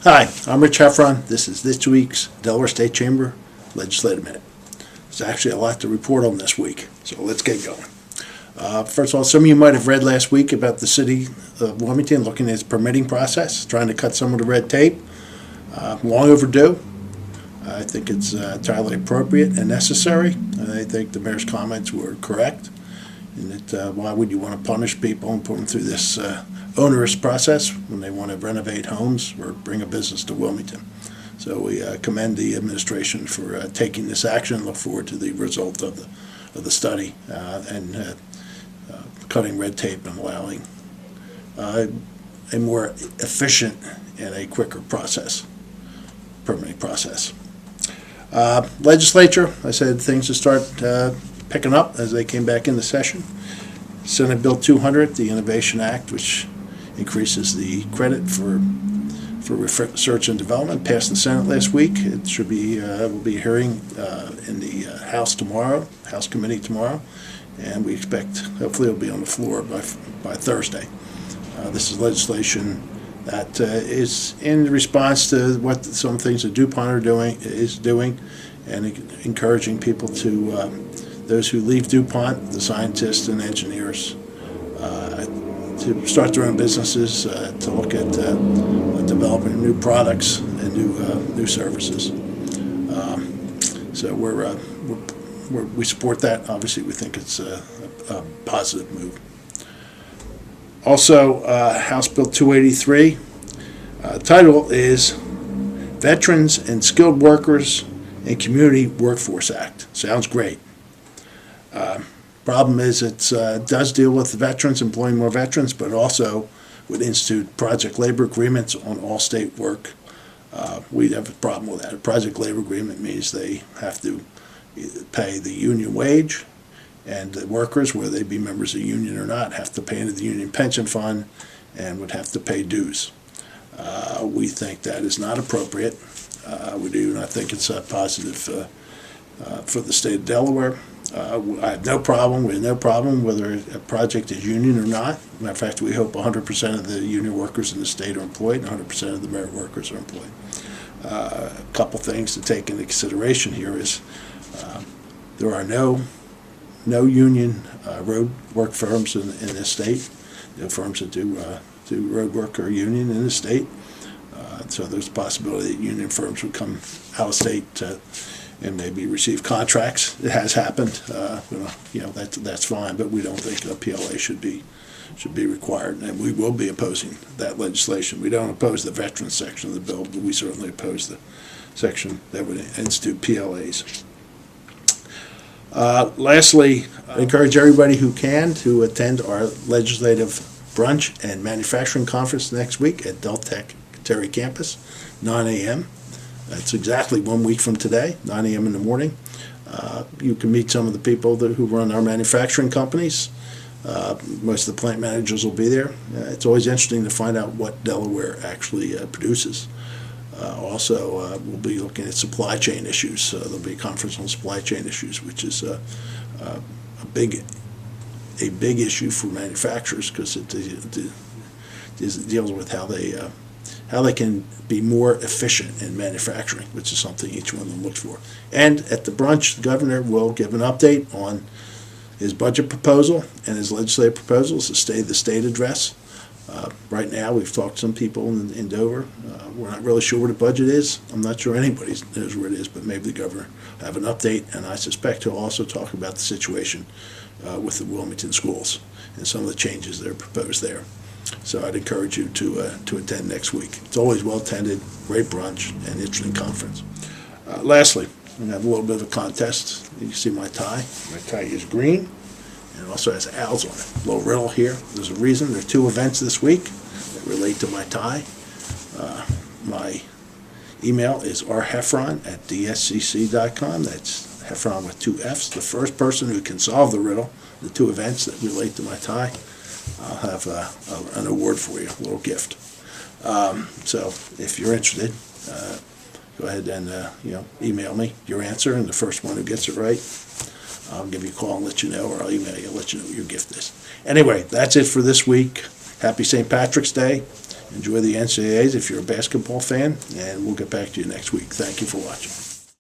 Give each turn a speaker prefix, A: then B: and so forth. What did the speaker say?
A: Hi, I'm Rich Heffron. This is this week's Delaware State Chamber Legislative Minute. There's actually a lot to report on this week, so let's get going. First of all, some of you might have read last week about the city of Wilmington looking at its permitting process, trying to cut some of the red tape. Long overdue. I think it's entirely appropriate and necessary. And I think the mayor's comments were correct in that why would you want to punish people and put them through this onerous process when they want to renovate homes or bring a business to Wilmington. So we commend the administration for taking this action. Look forward to the result of the study and cutting red tape and allowing a more efficient and a quicker permitting process. Legislature, I said things to start picking up as they came back into session. Senate Bill 200, the Innovation Act, which increases the credit for research and development, passed the Senate last week. It should be will be a hearing in the House Committee tomorrow, and we expect hopefully it'll be on the floor by Thursday. This is legislation that is in response to what some things that DuPont is doing, and encouraging people to those who leave DuPont, the scientists and engineers, to start their own businesses, to look at developing new products and new services. So we support that. Obviously, we think it's a positive move. Also, House Bill 283. Title is Veterans and Skilled Workers and Community Workforce Act. Sounds great. Problem is it does deal with veterans, employing more veterans, but also would institute project labor agreements on all state work. We have a problem with that. A project labor agreement means they have to pay the union wage, and the workers, whether they be members of the union or not, have to pay into the union pension fund and would have to pay dues. We think that is not appropriate. We do not think it's positive for the state of Delaware. I have no problem. We have no problem whether a project is union or not. Matter of fact, we hope 100% of the union workers in the state are employed and 100% of the merit workers are employed. A couple things to take into consideration here is there are no union road work firms in this state. No firms that do road work are union in the state. So there's a possibility that union firms would come out of state and maybe receive contracts. It has happened. That's fine, but we don't think a PLA should be required, and we will be opposing that legislation. We don't oppose the veterans section of the bill, but we certainly oppose the section that would institute PLAs. Lastly, I encourage everybody who can to attend our legislative brunch and manufacturing conference next week at Deltec Terry Campus, 9 a.m. That's exactly 1 week from today, 9 a.m. in the morning. You can meet some of the people who run our manufacturing companies. Most of the plant managers will be there. It's always interesting to find out what Delaware actually produces. Also, we'll be looking at supply chain issues. There'll be a conference on supply chain issues, which is a big issue for manufacturers because it deals with how they can be more efficient in manufacturing, which is something each one of them looks for. And at the brunch, the governor will give an update on his budget proposal and his legislative proposals, the State of the State address. Right now, we've talked to some people in Dover. We're not really sure where the budget is. I'm not sure anybody knows where it is, but maybe the governor will have an update, and I suspect he'll also talk about the situation with the Wilmington schools and some of the changes that are proposed there. So I'd encourage you to attend next week. It's always well attended, great brunch, and interesting conference. Lastly, we have a little bit of a contest. You can see my tie. My tie is green, and it also has owls on it. A little riddle here. There's a reason. There are two events this week that relate to my tie. My email is rheffron@dscc.com. That's Heffron with two F's. The first person who can solve the riddle, the two events that relate to my tie, I'll have an award for you, a little gift. So if you're interested, go ahead and email me your answer, and the first one who gets it right, I'll give you a call and let you know, or I'll email you and let you know what your gift is. Anyway, that's it for this week. Happy St. Patrick's Day. Enjoy the NCAAs if you're a basketball fan, and we'll get back to you next week. Thank you for watching.